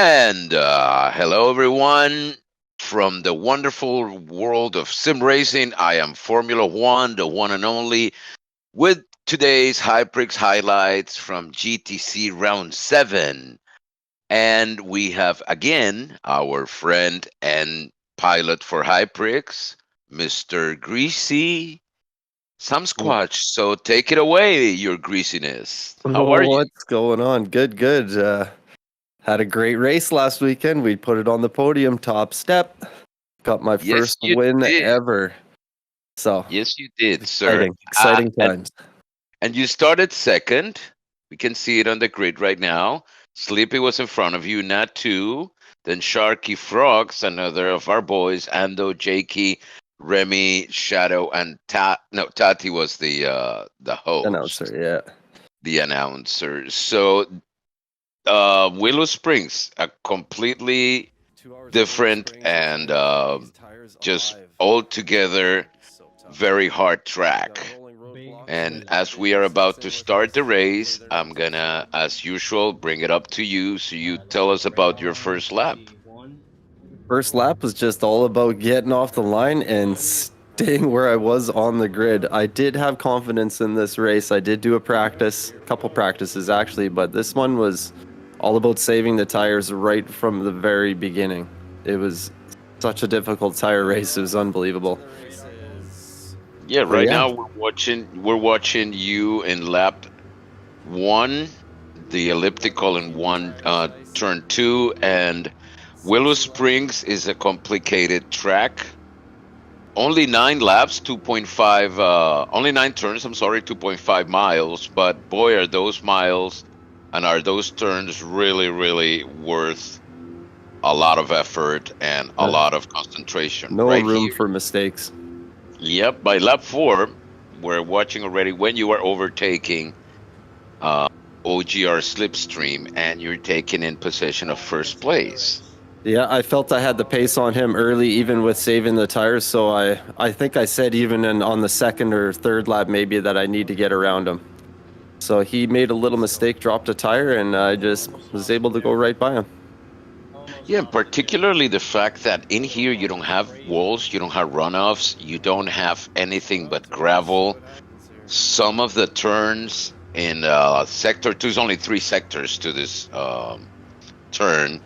And hello, everyone, from the wonderful world of sim racing. I am FormulaJuan, the one and only, with today's HyPrix highlights from GTC Round 7. And we have again our friend and pilot for HyPrix, Mr. Greasy, Sam Squatch. So take it away, your greasiness. How are you? What's going on? Good. Had a great race last weekend. We put it on the podium, top step. Got my Yes, first you win did. ever. So Yes, you did, sir. exciting And times. And you started second. We can see it on the grid right now. Sleepy was in front of you, not two. Then Sharky Frogs, another of our boys, Ando, Jakey, Remy, Shadow, and Tati was the host, Announcer, yeah. the announcer. So Willow Springs, a completely different and just altogether very hard track. And as we are about to start the race, I'm gonna, as usual, bring it up to you so you tell us about your first lap. First lap was just all about getting off the line and staying where I was on the grid. I did have confidence in this race. I did do a couple practices actually, but this one was all about saving the tires right from the very beginning. It was such a difficult tire race. It was unbelievable. Yeah, But right yeah, now we're watching you in lap one, the elliptical in one turn two, and Willow Springs is a complicated track. Only 9 laps, 2.5, only 9 turns, I'm sorry, 2.5 miles. But boy, are those miles and are those turns really, really worth a lot of effort and a uh, lot of concentration no right room here. for mistakes. Yep, by lap four, we're watching already when you are overtaking uh, OGR Slipstream and you're taking in possession of first place. Yeah, I felt I had the pace on him early, even with saving the tires. So I think I said even on the second or third lap maybe that I need to get around him. So he made a little mistake, dropped a tire, and I just was able to go right by him. Yeah, and particularly the fact that in here you don't have walls, you don't have runoffs, you don't have anything but gravel. Some of the turns in sector two is only 3 sectors to this turn.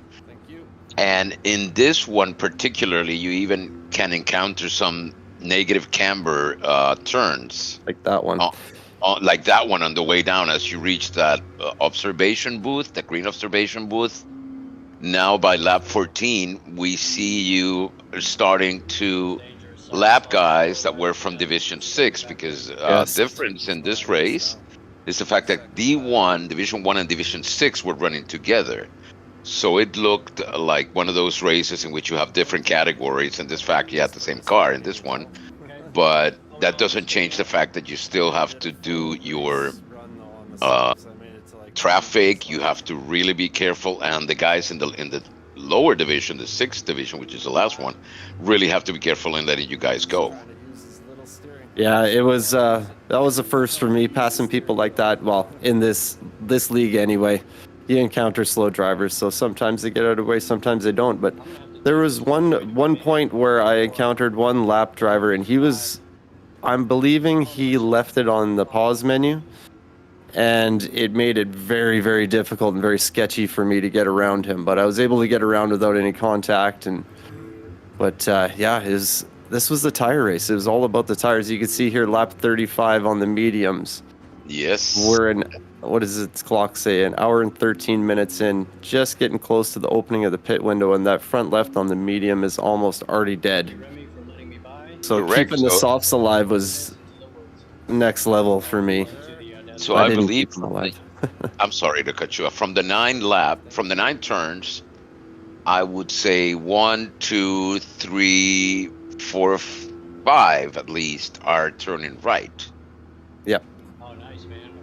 And in this one particularly, you even can encounter some negative camber turns, Like that one. like that one on the way down as you reach that observation booth, the green observation booth. Now by lap 14, we see you starting to lap guys that were from Division 6 because Yes. difference in this race is the fact that D1, Division 1 and Division 6 were running together. So it looked like one of those races in which you have different categories. In this fact, you had the same car in this one, but that doesn't change the fact that you still have to do your uh, traffic. You have to really be careful, and the guys in the lower division, the 6th division, which is the last one, really have to be careful in letting you guys go. Yeah, it was that was a first for me passing people like that. Well, in this league anyway, you encounter slow drivers, so sometimes they get out of the way, sometimes they don't. But there was one point where I encountered one lap driver, and I'm believing he left it on the pause menu, and it made it very, very difficult and very sketchy for me to get around him. But I was able to get around without any contact. But yeah, this was the tire race. It was all about the tires. You can see here, lap 35 on the mediums. Yes. We're in, what does its clock say? An hour and 13 minutes in, just getting close to the opening of the pit window, and that front left on the medium is almost already dead. So Correct. keeping the softs alive was next level for me. So I I didn't believe keep them alive. I'm sorry to cut you off. From the 9 turns, I would say 1, 2, 3, 4, 5 at least are turning right. Yep.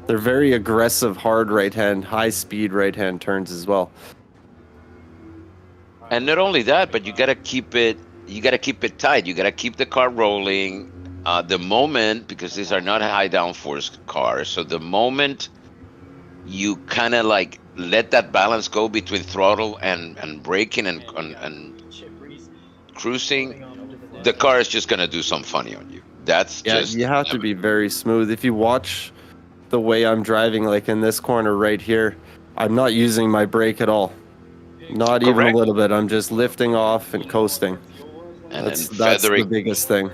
They're very aggressive, hard right-hand, high-speed right-hand turns as well. And not only that, but you gotta keep it. You gotta keep it tight. You gotta keep the car rolling. The moment, because these are not high downforce cars, so the moment you kind of like let that balance go between throttle and braking and cruising, the car is just going to do some funny on you. That's Yeah, just you have to be very smooth. If you watch the way I'm driving, like in this corner right here, I'm not using my brake at all. Not even a correct. little bit. I'm just lifting off and coasting. And then That's the feathering. biggest thing.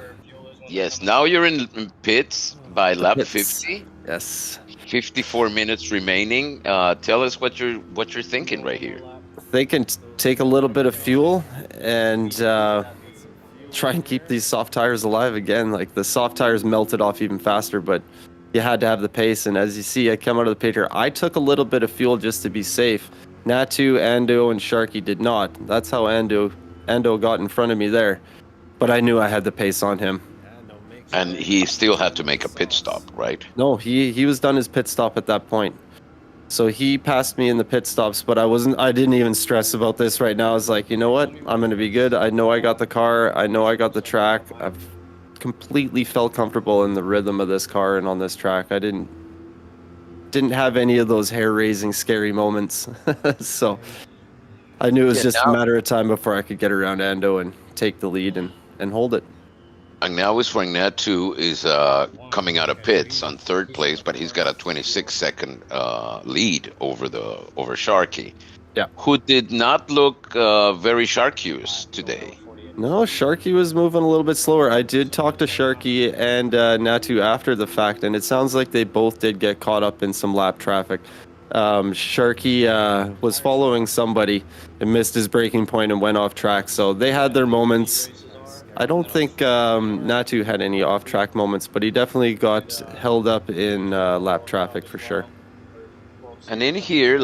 Yes, now you're in pits by The lap pits. 50. Yes. 54 minutes remaining. Tell us what you're thinking right here. They can take a little bit of fuel and try and keep these soft tires alive again. Like the soft tires melted off even faster, but you had to have the pace. And as you see, I come out of the pit here. I took a little bit of fuel just to be safe. Natu, Ando, and Sharky did not. That's how Ando got in front of me there. But I knew I had the pace on him. And he still had to make a pit stop, right? No, he was done his pit stop at that point. So he passed me in the pit stops, but I didn't even stress about this right now. I was like, you know what? I'm going to be good. I know I got the car. I know I got the track. I've completely felt comfortable in the rhythm of this car and on this track. I didn't have any of those hair-raising, scary moments. So I knew it was just a matter of time before I could get around Ando and take the lead and hold it. And now is where Natu is coming out of pits on third place, but he's got a 26-second lead over Sharky. Yeah. Who did not look very Sharkious today. No, Sharky was moving a little bit slower. I did talk to Sharky and Natu after the fact, and it sounds like they both did get caught up in some lap traffic. Sharky was following somebody and missed his braking point and went off track, so they had their moments. I don't think Natu had any off-track moments, but he definitely got held up in lap traffic for sure. And in here,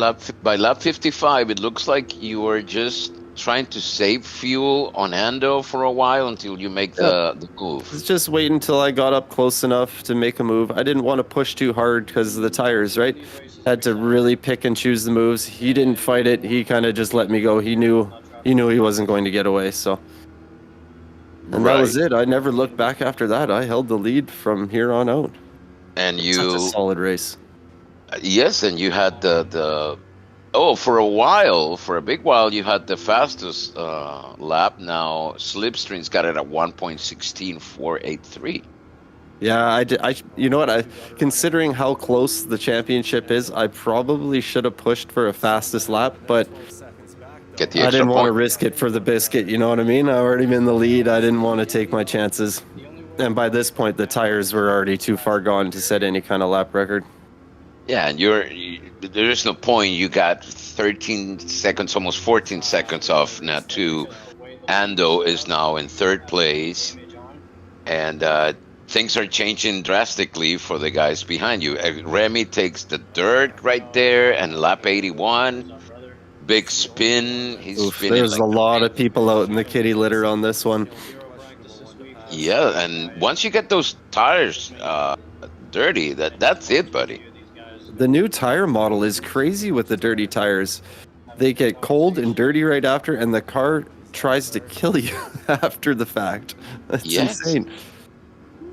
by lap 55, it looks like you were just trying to save fuel on Ando for a while until you make the move. It's just waiting until I got up close enough to make a move. I didn't want to push too hard because of the tires, right? Had to really pick and choose the moves. He didn't fight it. He kind of just let me go. He knew he wasn't going to get away, so... And that was it. I never looked back after that. I held the lead from here on out. And Such a solid race. Yes, and you had for a big while, you had the fastest lap. Now Slipstream's got it at 1.16483. Yeah, you know what? Considering how close the championship is, I probably should have pushed for a fastest lap, but I didn't want to risk it for the biscuit, you know what I mean? I already been in the lead. I didn't want to take my chances. And by this point, the tires were already too far gone to set any kind of lap record. Yeah, and there's no point. You got 13 seconds, almost 14 seconds off Natu. Ando is now in third place. And things are changing drastically for the guys behind you. Remy takes the dirt right there, and lap 81. Big spin. There's a lot of people out in the kitty litter on this one. Yeah, and once you get those tires dirty, that's it, buddy. The new tire model is crazy with the dirty tires. They get cold and dirty right after, and the car tries to kill you after the fact. That's insane.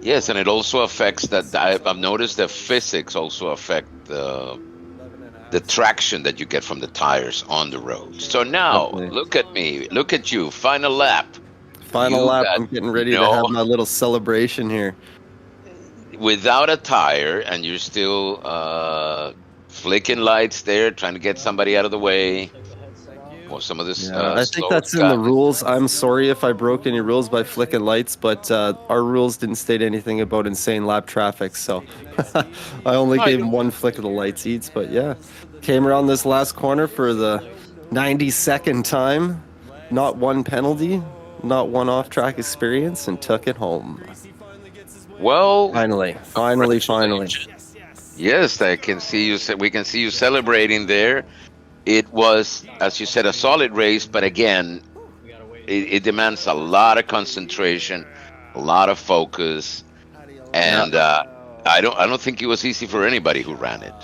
Yes, and it also affects that. I've noticed that physics also affect the traction that you get from the tires on the road. So now, look at me. Look at you. Final lap. Final lap. I'm getting ready to have my little celebration here. Without a tire, and you're still flicking lights there, trying to get somebody out of the way. Well, some of this. I think that's in the rules. I'm sorry if I broke any rules by flicking lights, but our rules didn't state anything about insane lap traffic, so I only gave him one flick of the lights each. But yeah, came around this last corner for the 92nd time, not one penalty, not one off-track experience, and took it home. Well, finally. Yes, I can see you. We can see you celebrating there. It was, as you said, a solid race, but again, it demands a lot of concentration, a lot of focus, and I don't think it was easy for anybody who ran it.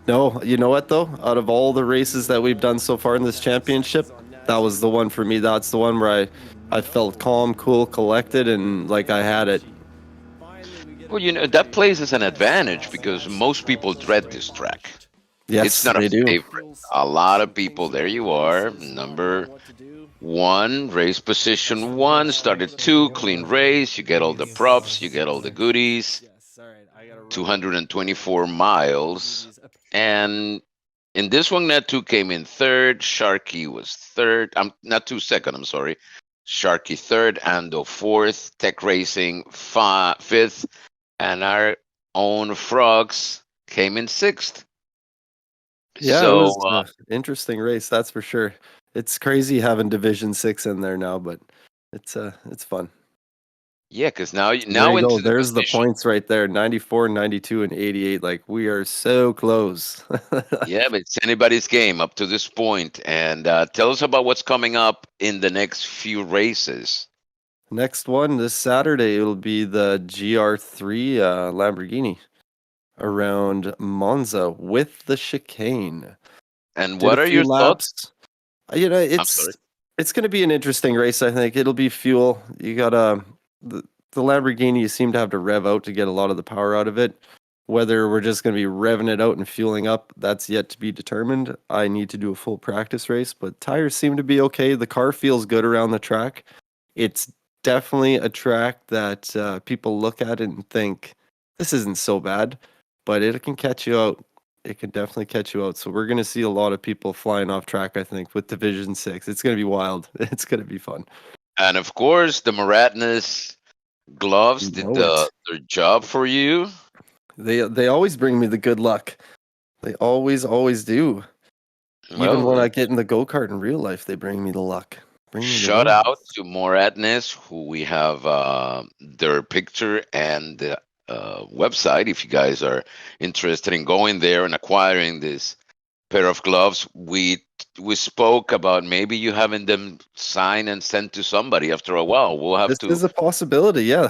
No, you know what though? Out of all the races that we've done so far in this championship, that was the one for me. That's the one where I felt calm, cool, collected, and like I had it. Well, that plays as an advantage because most people dread this track. It's Yes, not a they do. favorite. A lot of people. There you are. Number one, race position one. Started two, clean race. You get all the props. You get all the goodies. 224 miles. And in this one, Net2 came in third. Sharky was third. I'm not 2 second. I'm sorry. Sharky third. Ando fourth. Tech Racing fifth. And our own Frogs came in sixth. Yeah, it So was an interesting race, that's for sure. It's crazy having Division 6 in there now, but it's fun. yeah, because now There now you go. into the There's the position. points right there. 94, 92, and 88. Like we are so close. Yeah, but it's anybody's game up to this point. And tell us about what's coming up in the next few races. Next one this Saturday, it'll be the GR3 Lamborghini around Monza with the chicane. And Did a what are few your thoughts? laps. You know, I'm sorry. it's going to be an interesting race. I think it'll be fuel. You got the Lamborghini. You seem to have to rev out to get a lot of the power out of it. Whether we're just going to be revving it out and fueling up, that's yet to be determined. I need to do a full practice race, but tires seem to be okay. The car feels good around the track. It's definitely a track that people look at it and think this isn't so bad, but it can catch you out. It can definitely catch you out. So we're going to see a lot of people flying off track, I think, with Division 6. It's going to be wild. It's going to be fun. And of course, the Maratnus gloves You did know it. their job for you. They always bring me the good luck. They always do. Even when Well, I get in the go-kart in real life, they bring me the luck. Bring me the shout wins. out to Maratnus, who we have their picture and the website. If you guys are interested in going there and acquiring this pair of gloves, we spoke about maybe you having them signed and sent to somebody after a while. We'll have This to. is a possibility. Yeah,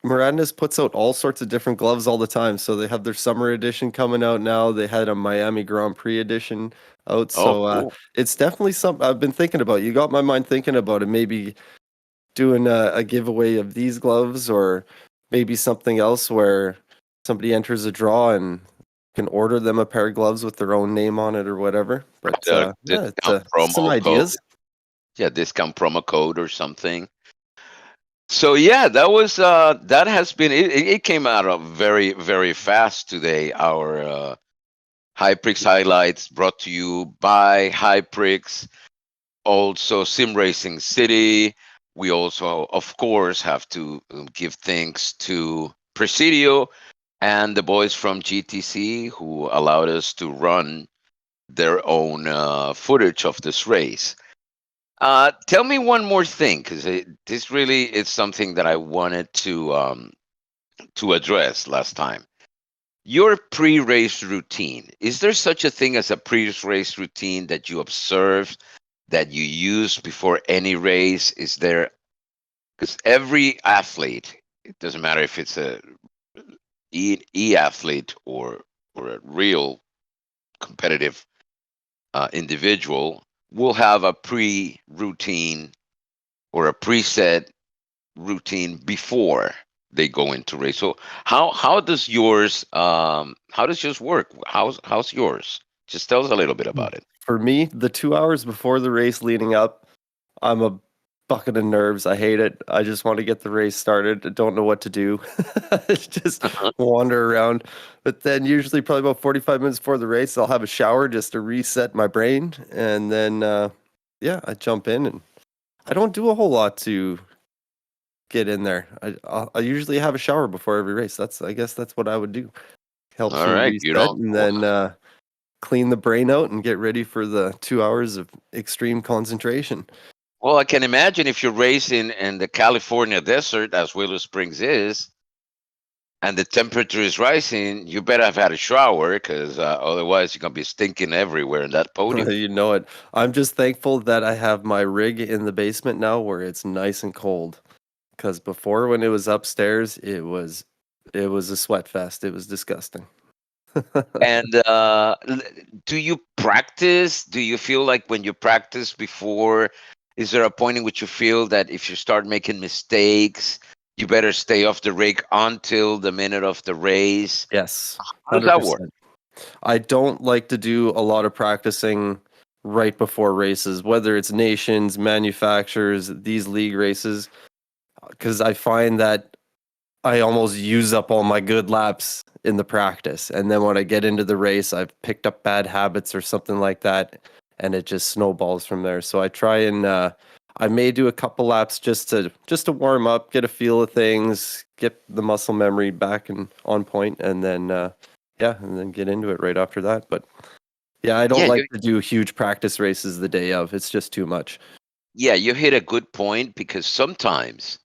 Miranda's puts out all sorts of different gloves all the time. So they have their summer edition coming out now. They had a Miami Grand Prix edition out. Oh, So cool. it's definitely something I've been thinking about. You got my mind thinking about it. Maybe doing a giveaway of these gloves or maybe something else where somebody enters a draw and can order them a pair of gloves with their own name on it or whatever. But The yeah, it's discount some promo code. ideas. Yeah, discount promo code or something. So yeah, that has been it came out of very very fast today. Our HyPrix highlights brought to you by HyPrix, also Sim Racing City. We also, of course, have to give thanks to Presidio and the boys from GTC who allowed us to run their own footage of this race. Tell me one more thing, because this really is something that I wanted to address last time. Your pre-race routine. Is there such a thing as a pre-race routine that you observe that you use before any race? Is there? Because every athlete, it doesn't matter if it's a athlete or a real competitive individual, will have a pre-routine or a preset routine before they go into race. So how does yours work? How's yours? Just tell us a little bit about it. For me, the 2 hours before the race leading up, I'm a bucket of nerves. I hate it. I just want to get the race started. I don't know what to do. Just wander around. But then usually probably about 45 minutes before the race, I'll have a shower just to reset my brain. And then, yeah, I jump in and I don't do a whole lot to get in there. I usually have a shower before every race. I guess that's what I would do. Helps All me right, you reset don't. and then clean the brain out and get ready for the 2 hours of extreme concentration. Well, I can imagine if you're racing in the California desert, as Willow Springs is, and the temperature is rising, you better have had a shower because otherwise you're gonna be stinking everywhere in that podium. You know it. I'm just thankful that I have my rig in the basement now where it's nice and cold. Because before, when it was upstairs, it was a sweat fest. It was disgusting. And do you practice? Do you feel like when you practice before, is there a point in which you feel that if you start making mistakes, you better stay off the rig until the minute of the race? Yes, How does that work? 100%. I don't like to do a lot of practicing right before races, whether it's nations, manufacturers, these league races, because I find that I almost use up all my good laps in the practice. And then when I get into the race, I've picked up bad habits or something like that, and it just snowballs from there. So I try and I may do a couple laps just to warm up, get a feel of things, get the muscle memory back and on point, and then and then get into it right after that. But yeah, I don't Yeah, like to do huge practice races the day of. It's just too much. you hit a good point because sometimes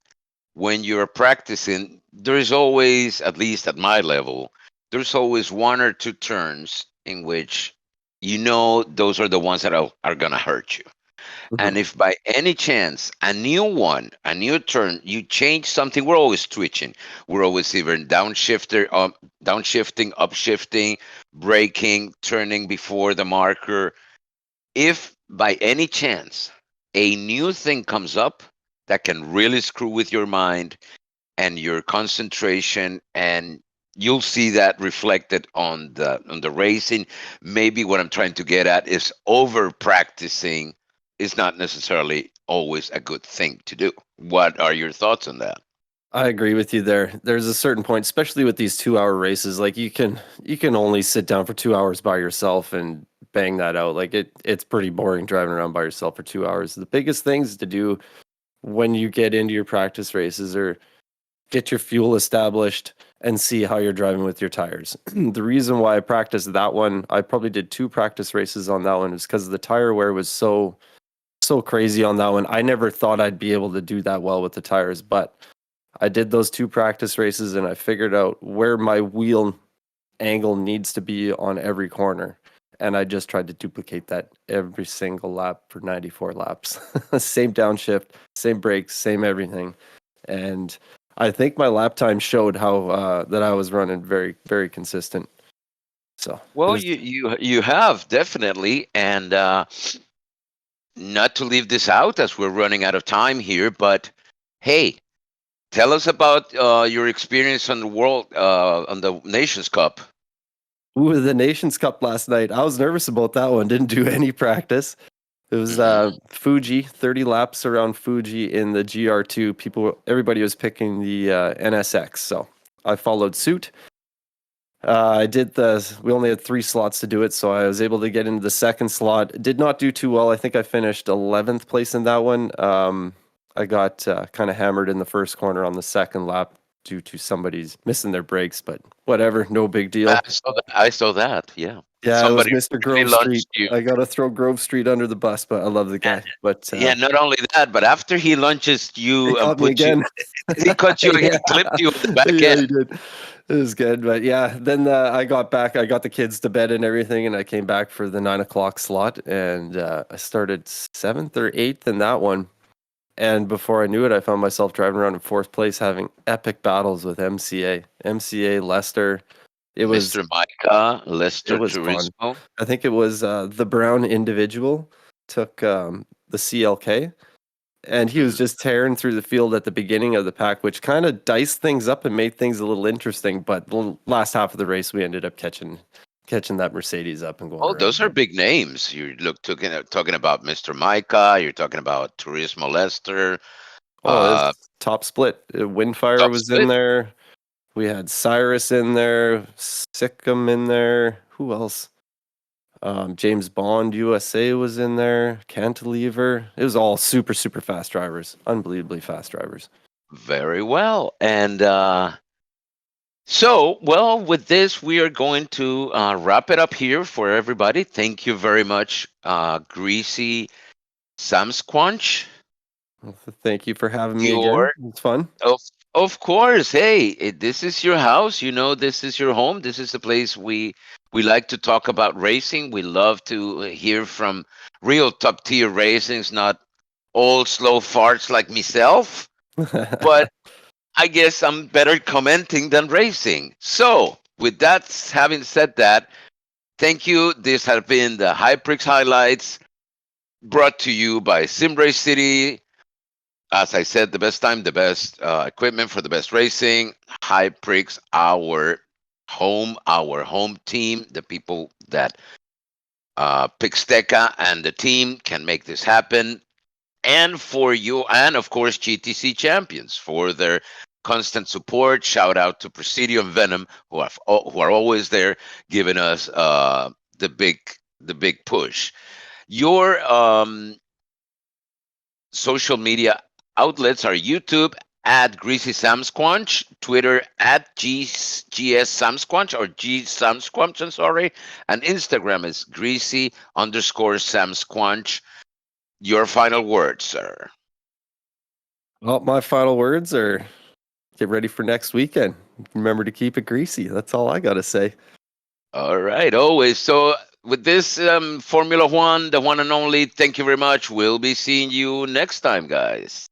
when you're practicing, there's always, at least at my level, there's always one or two turns in which those are the ones that are going to hurt you. Mhm. And if by any chance a new turn, you change something, we're always twitching. We're always either downshifting, upshifting, braking, turning before the marker. If by any chance a new thing comes up that can really screw with your mind and your concentration, and you'll see that reflected on the racing. Maybe what I'm trying to get at is over practicing is not necessarily always a good thing to do. What are your thoughts on that? I agree with you there. There's a certain point, especially with these 2 hour races, like you can only sit down for 2 hours by yourself and bang that out. Like it's pretty boring driving around by yourself for 2 hours. The biggest things to do when you get into your practice races are get your fuel established and see how you're driving with your tires. The reason why I practiced that one, I probably did 2 practice races on that one, is because the tire wear was so crazy on that one. I never thought I'd be able to do that well with the tires, but I did those 2 practice races and I figured out where my wheel angle needs to be on every corner. And I just tried to duplicate that every single lap for 94 laps. Same downshift, same brakes, same everything. And I think my lap time showed how that I was running very, very consistent. So it Well, was you have definitely, and not to leave this out as we're running out of time here, but hey, tell us about your experience on the on the Nations Cup. ooh, the Nations Cup last night. I was nervous about that one. Didn't do any practice. It was Hmm. Fuji, 30 laps around Fuji in the GR2. Everybody was picking the NSX, so I followed suit. We only had 3 slots to do it, so I was able to get into the second slot. Did not do too well. I think I finished 11th place in that one. I got kind of hammered in the first corner on the second lap due to somebody's missing their brakes, but whatever, no big deal. I saw that. Yeah, Yeah, it was somebody Mr. really Grove Street. launched you. I got to throw Grove Street under the bus, but I love the And, guy. But yeah, not only that, but after he launches he you and caught me put you, again. he caught you Yeah, again, clipped you on the back yeah, he end. did. It was good, but yeah. Then I got back. I got the kids to bed and everything, and I came back for the 9 o'clock slot, and I started 7th or 8th in that one. And before I knew it, I found myself driving around in 4th place, having epic battles with MCA, Lester. It was Mr. Micah, it Lester was fun. Turismo. I think it was the brown individual took the CLK, and he was Mhm. just tearing through the field at the beginning of the pack, which kind of diced things up and made things a little interesting. But the last half of the race, we ended up catching that Mercedes up and going Oh, around. those are big names. You look talking about Mr. Micah. You're talking about Turismo Lester. Oh, it Uh, was top split. Windfire Top was in Split. there. We had Cyrus in there, Sikkim in there. Who else? James Bond USA was in there. Cantilever. It was all super, super fast drivers. Unbelievably fast drivers. Very well. And well, with this, we are going to wrap it up here for everybody. Thank you very much, Greasy Sam Squanch. Well, thank you for having me again. Your It's fun. of of course. Hey, this is your house. This is your home. This is the place we like to talk about racing. We love to hear from real top tier racings, not all slow farts like myself. But I guess I'm better commenting than racing. So, with that, having said that, thank you. This has been the HyPrix Highlights brought to you by Simrace City. As I said, the best time, the best equipment for the best racing. HyPrix, our our home team, the people that Pixteca and the team can make this happen, and for you, and of course GTC champions for their constant support. Shout out to Presidio and Venom who are always there giving us the big push. Your social media outlets are YouTube at Greasy Sam Squanch, Twitter at GS Sam Squanch or G Sam Squanch, I'm sorry, and Instagram is Greasy_Sam Squanch. Your final words, sir. Well, my final words are get ready for next weekend. Remember to keep it greasy. That's all I got to say. All right, always. So with this Formula One, the one and only, thank you very much. We'll be seeing you next time, guys.